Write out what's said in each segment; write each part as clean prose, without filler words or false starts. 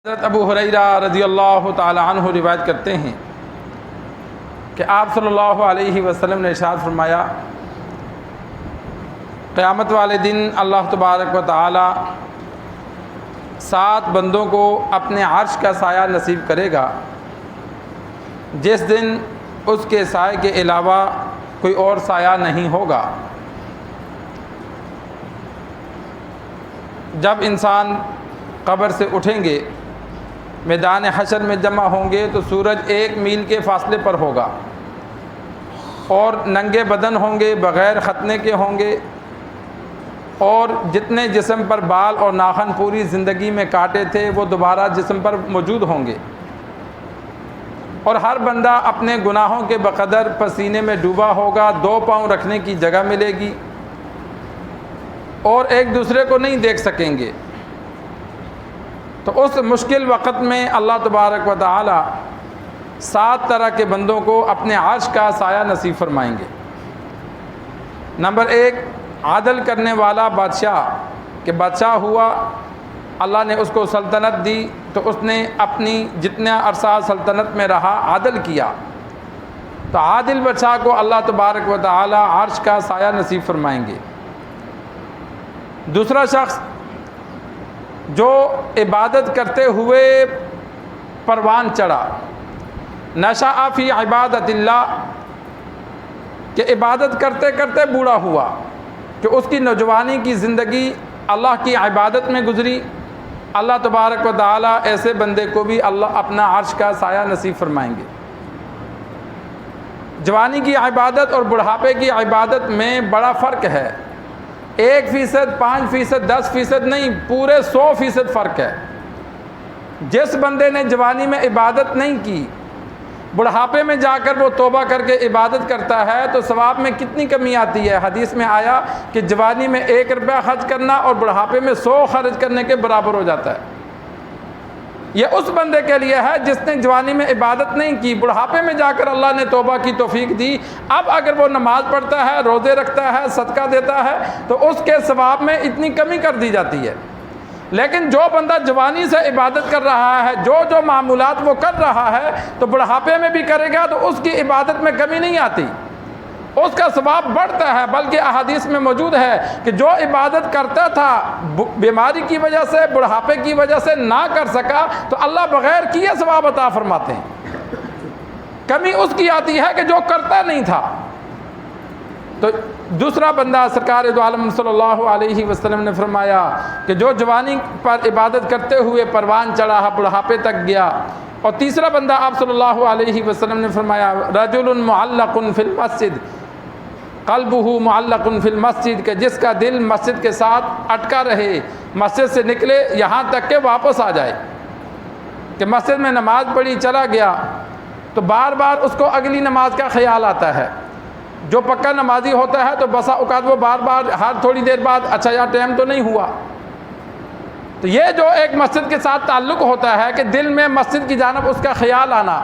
حضرت ابو ہریرہ رضی اللہ تعالی عنہ روایت کرتے ہیں کہ آپ صلی اللہ علیہ وسلم نے ارشاد فرمایا، قیامت والے دن اللہ تبارک و تعالی 7 بندوں کو اپنے عرش کا سایہ نصیب کرے گا، جس دن اس کے سائے کے علاوہ کوئی اور سایہ نہیں ہوگا۔ جب انسان قبر سے اٹھیں گے، میدان حشر میں جمع ہوں گے تو سورج 1 میل کے فاصلے پر ہوگا، اور ننگے بدن ہوں گے، بغیر ختنے کے ہوں گے، اور جتنے جسم پر بال اور ناخن پوری زندگی میں کاٹے تھے وہ دوبارہ جسم پر موجود ہوں گے، اور ہر بندہ اپنے گناہوں کے بقدر پسینے میں ڈوبا ہوگا، 2 پاؤں رکھنے کی جگہ ملے گی، اور ایک دوسرے کو نہیں دیکھ سکیں گے۔ تو اس مشکل وقت میں اللہ تبارک و تعالی 7 طرح کے بندوں کو اپنے عرش کا سایہ نصیب فرمائیں گے۔ نمبر 1، عدل کرنے والا بادشاہ، کہ بادشاہ ہوا، اللہ نے اس کو سلطنت دی تو اس نے اپنی جتنا عرصہ سلطنت میں رہا عدل کیا، تو عادل بادشاہ کو اللہ تبارک و تعالی عرش کا سایہ نصیب فرمائیں گے۔ دوسرا شخص جو عبادت کرتے ہوئے پروان چڑھا، نشأ فی عبادت اللہ، کہ عبادت کرتے کرتے بوڑھا ہوا، کہ اس کی نوجوانی کی زندگی اللہ کی عبادت میں گزری، اللہ تبارک و تعالی ایسے بندے کو بھی اللہ اپنا عرش کا سایہ نصیب فرمائیں گے۔ جوانی کی عبادت اور بڑھاپے کی عبادت میں بڑا فرق ہے، 1%، 5%، 10% نہیں، پورے 100% فرق ہے۔ جس بندے نے جوانی میں عبادت نہیں کی، بڑھاپے میں جا کر وہ توبہ کر کے عبادت کرتا ہے تو ثواب میں کتنی کمی آتی ہے۔ حدیث میں آیا کہ جوانی میں 1 روپیہ خرچ کرنا اور بڑھاپے میں 100 خرچ کرنے کے برابر ہو جاتا ہے۔ یہ اس بندے کے لیے ہے جس نے جوانی میں عبادت نہیں کی، بڑھاپے میں جا کر اللہ نے توبہ کی توفیق دی، اب اگر وہ نماز پڑھتا ہے، روزے رکھتا ہے، صدقہ دیتا ہے تو اس کے ثواب میں اتنی کمی کر دی جاتی ہے۔ لیکن جو بندہ جوانی سے عبادت کر رہا ہے، جو معمولات وہ کر رہا ہے، تو بڑھاپے میں بھی کرے گا تو اس کی عبادت میں کمی نہیں آتی، اس کا ثواب بڑھتا ہے۔ بلکہ احادیث میں موجود ہے کہ جو عبادت کرتا تھا بیماری کی وجہ سے، بڑھاپے کی وجہ سے نہ کر سکا تو اللہ بغیر کیے ثواب عطا فرماتے ہیں۔ کمی اس کی آتی ہے کہ جو کرتا نہیں تھا۔ تو دوسرا بندہ سرکار دو عالم صلی اللہ علیہ وسلم نے فرمایا کہ جو جوانی پر عبادت کرتے ہوئے پروان چڑھا، بڑھاپے تک گیا۔ اور تیسرا بندہ آپ صلی اللہ علیہ وسلم نے فرمایا، رجل معلق فی المسجد قلبہ معلق فی المسجد، کہ جس کا دل مسجد کے ساتھ اٹکا رہے، مسجد سے نکلے یہاں تک کہ واپس آ جائے، کہ مسجد میں نماز پڑھی چلا گیا تو بار بار اس کو اگلی نماز کا خیال آتا ہے۔ جو پکا نمازی ہوتا ہے تو بسا اوقات وہ بار بار ہر تھوڑی دیر بعد اچھا یار ٹائم تو نہیں ہوا۔ تو یہ جو ایک مسجد کے ساتھ تعلق ہوتا ہے کہ دل میں مسجد کی جانب اس کا خیال آنا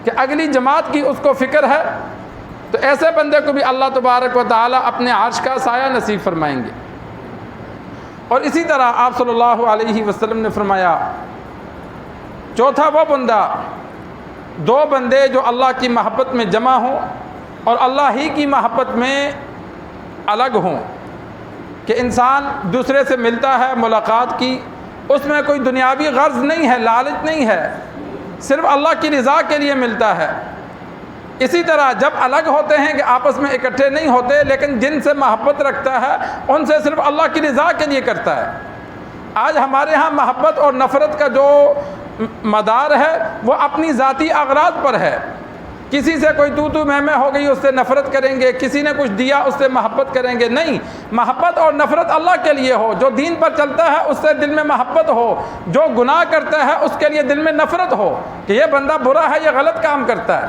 کہ اگلی جماعت کی اس کو فکر ہے، تو ایسے بندے کو بھی اللہ تبارک و تعالی اپنے عرش کا سایہ نصیب فرمائیں گے۔ اور اسی طرح آپ صلی اللہ علیہ وسلم نے فرمایا، چوتھا وہ بندہ، 2 بندے جو اللہ کی محبت میں جمع ہوں اور اللہ ہی کی محبت میں الگ ہوں، کہ انسان دوسرے سے ملتا ہے، ملاقات کی، اس میں کوئی دنیاوی غرض نہیں ہے، لالچ نہیں ہے، صرف اللہ کی رضا کے لیے ملتا ہے۔ اسی طرح جب الگ ہوتے ہیں کہ آپس میں اکٹھے نہیں ہوتے، لیکن جن سے محبت رکھتا ہے ان سے صرف اللہ کی رضا کے لیے کرتا ہے۔ آج ہمارے ہاں محبت اور نفرت کا جو مدار ہے وہ اپنی ذاتی اغراض پر ہے۔ کسی سے کوئی تو میں ہو گئی، اس سے نفرت کریں گے، کسی نے کچھ دیا اس سے محبت کریں گے، نہیں، محبت اور نفرت اللہ کے لیے ہو۔ جو دین پر چلتا ہے اس سے دل میں محبت ہو، جو گناہ کرتا ہے اس کے لیے دل میں نفرت ہو کہ یہ بندہ برا ہے، یہ غلط کام کرتا ہے۔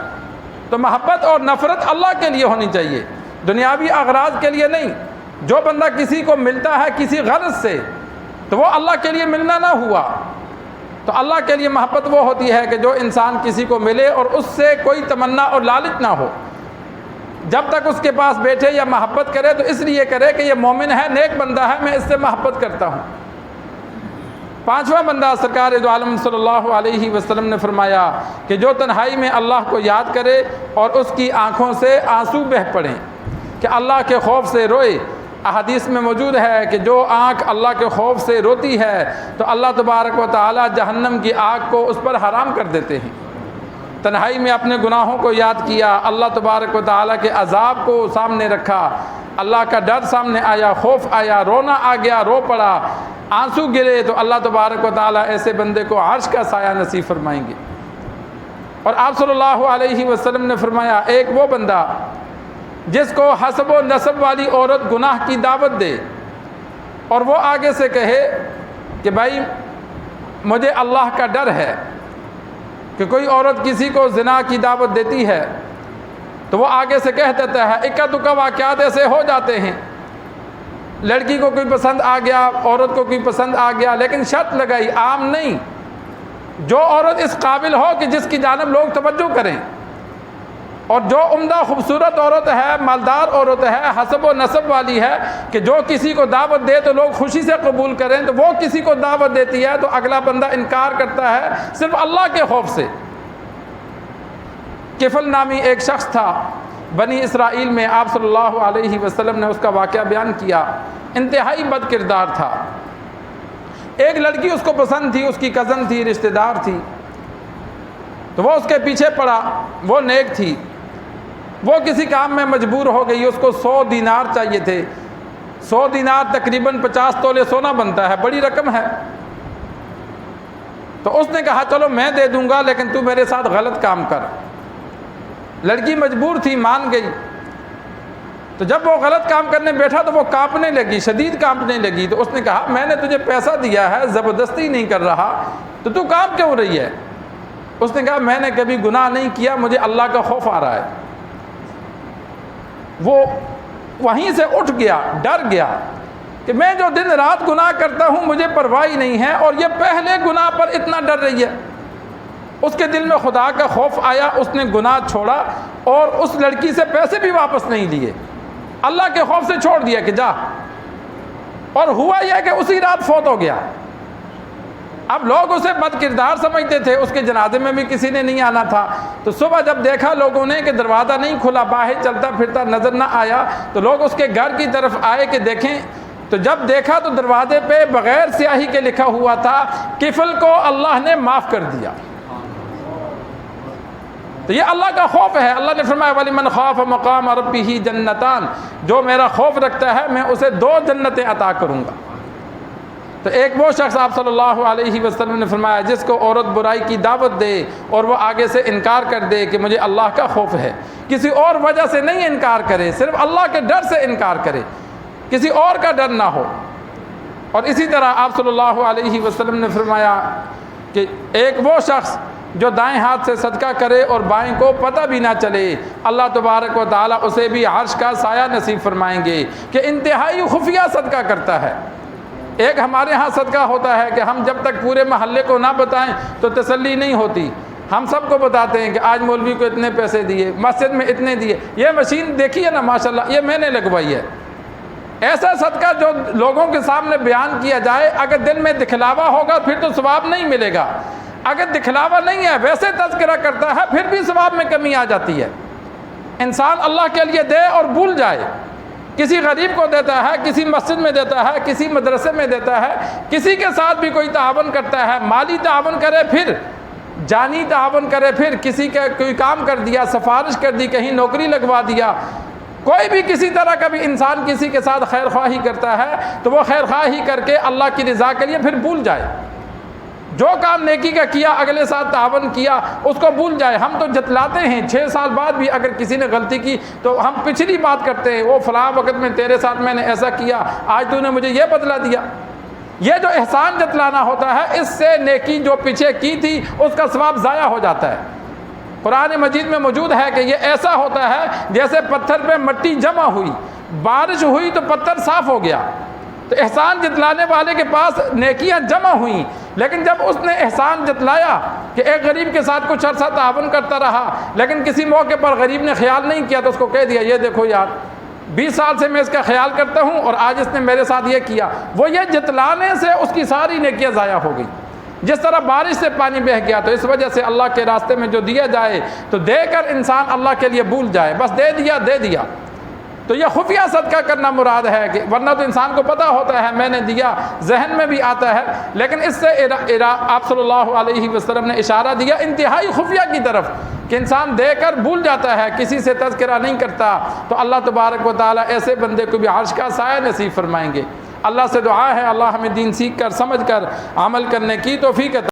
تو محبت اور نفرت اللہ کے لیے ہونی چاہیے، دنیاوی اغراض کے لیے نہیں۔ جو بندہ کسی کو ملتا ہے کسی غرض سے تو وہ اللہ کے لیے ملنا نہ ہوا۔ تو اللہ کے لیے محبت وہ ہوتی ہے کہ جو انسان کسی کو ملے اور اس سے کوئی تمنا اور لالچ نہ ہو، جب تک اس کے پاس بیٹھے یا محبت کرے تو اس لیے کرے کہ یہ مومن ہے، نیک بندہ ہے، میں اس سے محبت کرتا ہوں۔ 5واں بندہ سرکار دو عالم صلی اللہ علیہ وسلم نے فرمایا کہ جو تنہائی میں اللہ کو یاد کرے اور اس کی آنکھوں سے آنسو بہہ پڑیں، کہ اللہ کے خوف سے روئے۔ احادیث میں موجود ہے کہ جو آنکھ اللہ کے خوف سے روتی ہے تو اللہ تبارک و تعالی جہنم کی آگ کو اس پر حرام کر دیتے ہیں۔ تنہائی میں اپنے گناہوں کو یاد کیا، اللہ تبارک و تعالی کے عذاب کو سامنے رکھا، اللہ کا ڈر سامنے آیا، خوف آیا، رونا آ گیا، رو پڑا، آنسو گرے، تو اللہ تبارک و تعالی ایسے بندے کو عرش کا سایہ نصیب فرمائیں گے۔ اور آپ صلی اللہ علیہ وسلم نے فرمایا ایک وہ بندہ جس کو حسب و نسب والی عورت گناہ کی دعوت دے اور وہ آگے سے کہے کہ بھائی مجھے اللہ کا ڈر ہے، کہ کوئی عورت کسی کو زنا کی دعوت دیتی ہے تو وہ آگے سے کہہ دیتا ہے، اکا دکا واقعات ایسے ہو جاتے ہیں، لڑکی کو کوئی پسند آ گیا، عورت کو کوئی پسند آ گیا، لیکن شرط لگائی عام نہیں، جو عورت اس قابل ہو کہ جس کی جانب لوگ توجہ کریں، اور جو عمدہ خوبصورت عورت ہے، مالدار عورت ہے، حسب و نسب والی ہے، کہ جو کسی کو دعوت دے تو لوگ خوشی سے قبول کریں، تو وہ کسی کو دعوت دیتی ہے تو اگلا بندہ انکار کرتا ہے صرف اللہ کے خوف سے۔ کفل نامی ایک شخص تھا بنی اسرائیل میں، آپ صلی اللہ علیہ وسلم نے اس کا واقعہ بیان کیا، انتہائی بد کردار تھا۔ ایک لڑکی اس کو پسند تھی، اس کی کزن تھی، رشتہ دار تھی، تو وہ اس کے پیچھے پڑا، وہ نیک تھی، وہ کسی کام میں مجبور ہو گئی، اس کو 100 دینار چاہیے تھے، 100 دینار تقریباً 50 تولے سونا بنتا ہے، بڑی رقم ہے۔ تو اس نے کہا چلو میں دے دوں گا لیکن تو میرے ساتھ غلط کام کر۔ لڑکی مجبور تھی، مان گئی۔ تو جب وہ غلط کام کرنے بیٹھا تو وہ کانپنے لگی، شدید کانپنے لگی، تو اس نے کہا میں نے تجھے پیسہ دیا ہے، زبردستی نہیں کر رہا، تو کانپ کیوں رہی ہے؟ اس نے کہا میں نے کبھی گناہ نہیں کیا، مجھے اللہ کا خوف آ رہا ہے۔ وہ وہیں سے اٹھ گیا، ڈر گیا کہ میں جو دن رات گناہ کرتا ہوں مجھے پرواہ ہی نہیں ہے، اور یہ پہلے گناہ پر اتنا ڈر رہی ہے۔ اس کے دل میں خدا کا خوف آیا، اس نے گناہ چھوڑا اور اس لڑکی سے پیسے بھی واپس نہیں لیے، اللہ کے خوف سے چھوڑ دیا کہ جا۔ اور ہوا یہ کہ اسی رات فوت ہو گیا۔ اب لوگ اسے بد کردار سمجھتے تھے، اس کے جنازے میں بھی کسی نے نہیں آنا تھا، تو صبح جب دیکھا لوگوں نے کہ دروازہ نہیں کھلا، باہر چلتا پھرتا نظر نہ آیا، تو لوگ اس کے گھر کی طرف آئے کہ دیکھیں، تو جب دیکھا تو دروازے پہ بغیر سیاہی کے لکھا ہوا تھا کفل کو اللہ نے معاف کر دیا۔ تو یہ اللہ کا خوف ہے۔ اللہ نے فرمایا وَلِمَنْ خَافَ مَقَامَ رَبِّهِ جَنَّتَانِ، جو میرا خوف رکھتا ہے میں اسے 2 جنتیں عطا کروں گا۔ تو ایک وہ شخص آپ صلی اللہ علیہ وسلم نے فرمایا جس کو عورت برائی کی دعوت دے اور وہ آگے سے انکار کر دے کہ مجھے اللہ کا خوف ہے، کسی اور وجہ سے نہیں انکار کرے، صرف اللہ کے ڈر سے انکار کرے، کسی اور کا ڈر نہ ہو۔ اور اسی طرح آپ صلی اللہ علیہ وسلم نے فرمایا کہ ایک وہ شخص جو دائیں ہاتھ سے صدقہ کرے اور بائیں کو پتہ بھی نہ چلے، اللہ تبارک و تعالیٰ اسے بھی عرش کا سایہ نصیب فرمائیں گے، کہ انتہائی خفیہ صدقہ کرتا ہے۔ ایک ہمارے ہاں صدقہ ہوتا ہے کہ ہم جب تک پورے محلے کو نہ بتائیں تو تسلی نہیں ہوتی، ہم سب کو بتاتے ہیں کہ آج مولوی کو اتنے پیسے دیے، مسجد میں اتنے دیے، یہ مشین دیکھی ہے نا ماشاءاللہ یہ میں نے لگوائی ہے۔ ایسا صدقہ جو لوگوں کے سامنے بیان کیا جائے، اگر دل میں دکھلاوا ہوگا پھر تو ثواب نہیں ملے گا، اگر دکھلاوا نہیں ہے ویسے تذکرہ کرتا ہے پھر بھی ثواب میں کمی آ جاتی ہے۔ انسان اللہ کے لیے دے اور بھول جائے، کسی غریب کو دیتا ہے، کسی مسجد میں دیتا ہے، کسی مدرسے میں دیتا ہے، کسی کے ساتھ بھی کوئی تعاون کرتا ہے، مالی تعاون کرے پھر جانی تعاون کرے، پھر کسی کا کوئی کام کر دیا، سفارش کر دی، کہیں نوکری لگوا دیا، کوئی بھی کسی طرح کا بھی انسان کسی کے ساتھ خیر خواہی کرتا ہے تو وہ خیر خواہی کر کے اللہ کی رضا کے لیے پھر بھول جائے، جو کام نیکی کا کیا اگلے ساتھ تعاون کیا اس کو بھول جائے۔ ہم تو جتلاتے ہیں 6 سال بعد بھی اگر کسی نے غلطی کی تو ہم پچھلی بات کرتے ہیں، وہ فلاں وقت میں تیرے ساتھ میں نے ایسا کیا، آج تو نے مجھے یہ بدلا دیا۔ یہ جو احسان جتلانا ہوتا ہے اس سے نیکی جو پیچھے کی تھی اس کا ثواب ضائع ہو جاتا ہے۔ قرآن مجید میں موجود ہے کہ یہ ایسا ہوتا ہے جیسے پتھر پہ مٹی جمع ہوئی، بارش ہوئی تو پتھر صاف ہو گیا۔ تو احسان جتلانے والے کے پاس نیکیاں جمع ہوئیں، لیکن جب اس نے احسان جتلایا کہ ایک غریب کے ساتھ کچھ عرصہ تعاون کرتا رہا لیکن کسی موقع پر غریب نے خیال نہیں کیا تو اس کو کہہ دیا یہ دیکھو یار 20 سال سے میں اس کا خیال کرتا ہوں اور آج اس نے میرے ساتھ یہ کیا، وہ یہ جتلانے سے اس کی ساری نیکیاں ضائع ہو گئی۔ جس طرح بارش سے پانی بہہ گیا، تو اس وجہ سے اللہ کے راستے میں جو دیا جائے تو دے کر انسان اللہ کے لیے بھول جائے، بس دے دیا۔ تو یہ خفیہ صدقہ کرنا مراد ہے، کہ ورنہ تو انسان کو پتہ ہوتا ہے میں نے دیا، ذہن میں بھی آتا ہے، لیکن اس سے آپ صلی اللہ علیہ وسلم نے اشارہ دیا انتہائی خفیہ کی طرف، کہ انسان دے کر بھول جاتا ہے، کسی سے تذکرہ نہیں کرتا۔ تو اللہ تبارک و تعالیٰ ایسے بندے کو بھی عرش کا سایہ نصیب فرمائیں گے۔ اللہ سے دعا ہے اللہ ہمیں دین سیکھ کر سمجھ کر عمل کرنے کی توفیق عطا